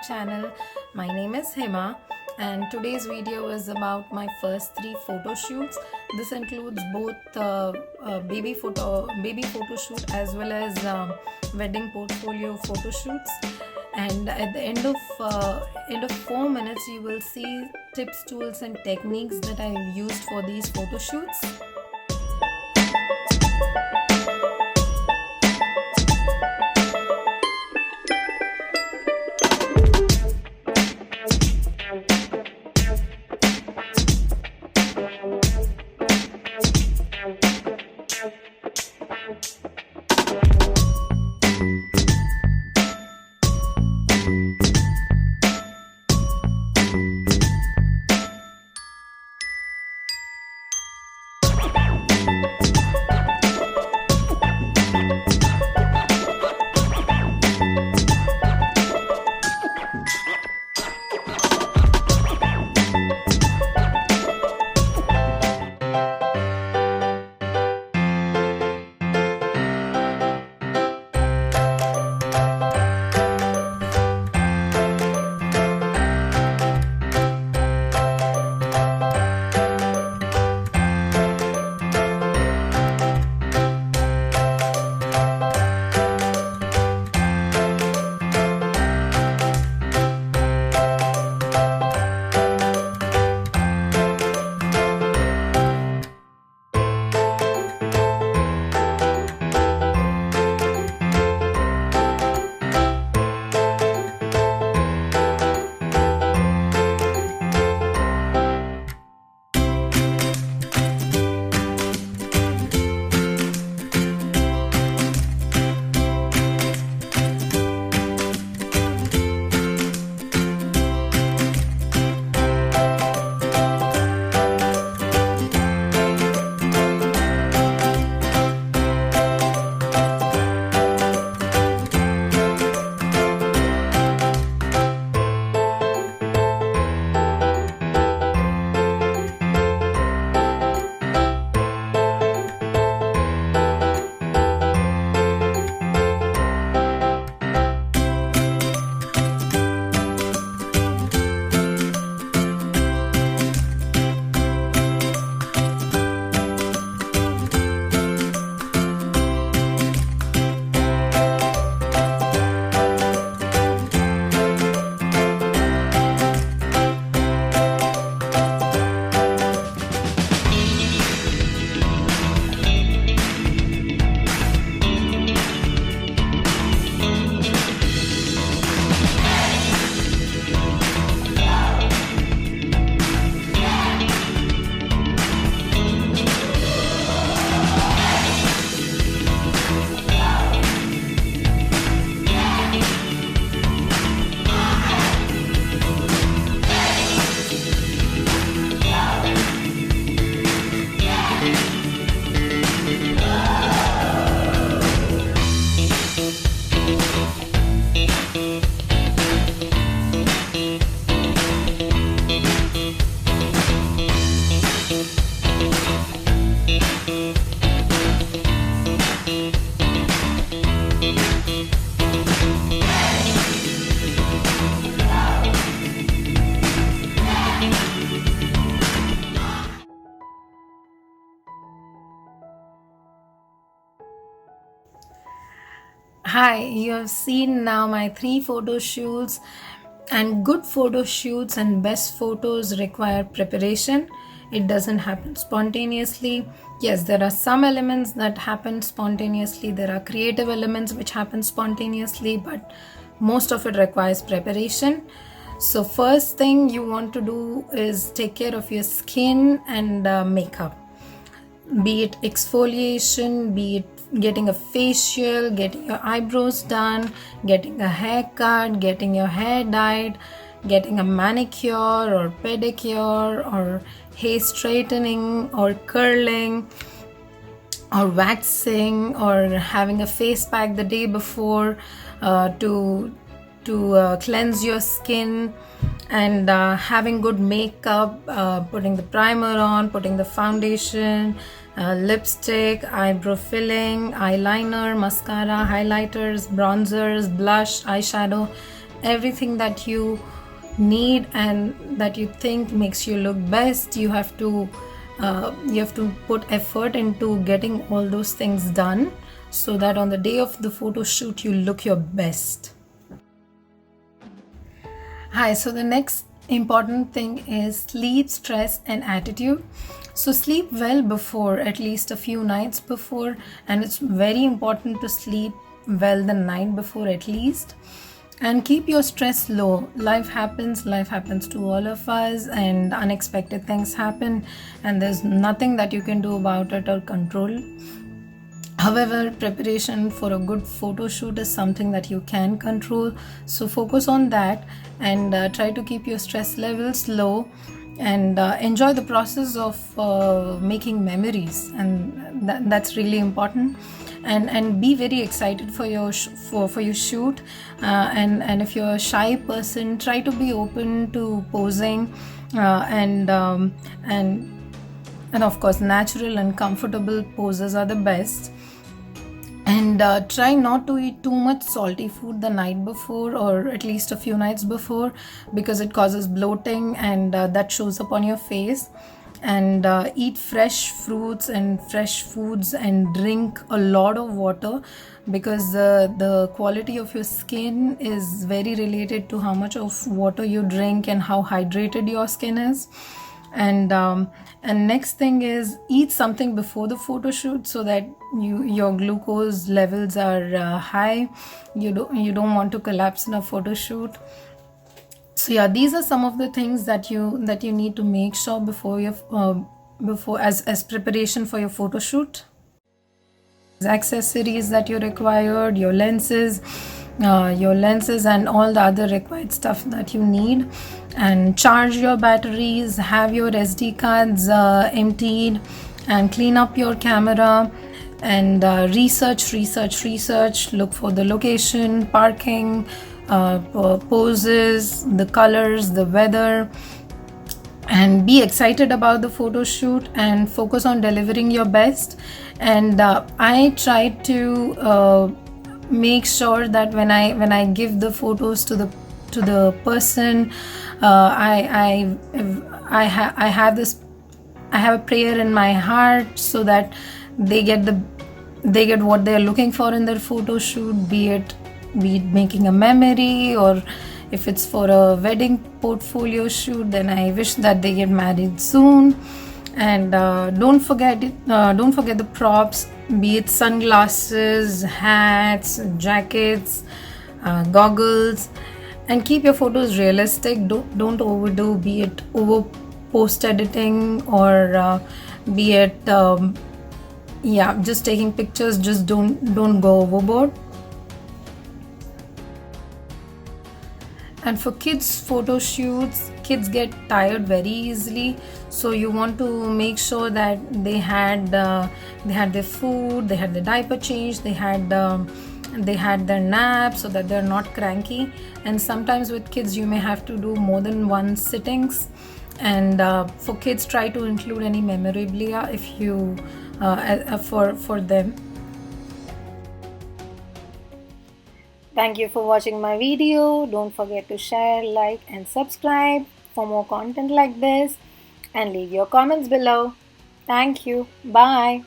channel. My name is Hima and today's video is about my first 3 photo shoots. This includes both baby photo shoot as well as wedding portfolio photo shoots. And at the end of 4 minutes you will see tips, tools and techniques that I used for these photo shoots. Hi, you have seen now my 3 photo shoots, and good photo shoots and best photos require preparation. It doesn't happen spontaneously. Yes, there are some elements that happen spontaneously. There are creative elements which happen spontaneously, but most of it requires preparation. So first thing you want to do is take care of your skin and makeup. Be it exfoliation, be it getting a facial, getting your eyebrows done, getting a haircut, getting your hair dyed, getting a manicure or pedicure, or hair straightening or curling or waxing, or having a face pack the day before to cleanse your skin, and having good makeup, putting the primer on, putting the foundation, lipstick, eyebrow filling, eyeliner, mascara, highlighters, bronzers, blush, eyeshadow. everything that you need and that you think makes you look best. You have to put effort into getting all those things done, so that on the day of the photo shoot you look your best. Hi, so the next important thing is sleep, stress, and attitude. So, sleep well before, at least a few nights before, and it's very important to sleep well the night before at least. And keep your stress low. Life happens to all of us, and unexpected things happen, and there's nothing that you can do about it or control. However, preparation for a good photo shoot is something that you can control. So focus on that, and try to keep your stress levels low, and enjoy the process of making memories, and that's really important. And be very excited for your for your shoot. And if you're a shy person, try to be open to posing, and of course, natural and comfortable poses are the best. And try not to eat too much salty food the night before, or at least a few nights before, because it causes bloating, and that shows up on your face. And eat fresh fruits and fresh foods, and drink a lot of water, because the quality of your skin is very related to how much of water you drink and how hydrated your skin is. And next thing is, eat something before the photo shoot, so that your glucose levels are high. You don't want to collapse in a photo shoot. So yeah, these are some of the things that you need to make sure before before as preparation for your photo shoot. Accessories that you required, your lenses, and all the other required stuff that you need. And charge your batteries, have your SD cards emptied, and clean up your camera. And research, look for the location, parking, poses, the colors, the weather, and be excited about the photo shoot, and focus on delivering your best. And I try to make sure that when I give the photos to the person, I have a prayer in my heart, so that they get what they're looking for in their photo shoot, be it making a memory, or if it's for a wedding portfolio shoot, then I wish that they get married soon. And don't forget the props, be it sunglasses, hats, jackets, goggles. And keep your photos realistic. Don't overdo, be it over post editing, or be it just taking pictures. Just don't go overboard. And for kids photo shoots, kids get tired very easily, so you want to make sure that they had their food, they had the diaper change, they had their nap, so that they're not cranky. And sometimes with kids you may have to do more than one sittings. And for kids, try to include any memorabilia if you for them. Thank you for watching my video. Don't forget to share, like, and subscribe for more content like this, and leave your comments below. Thank you. Bye.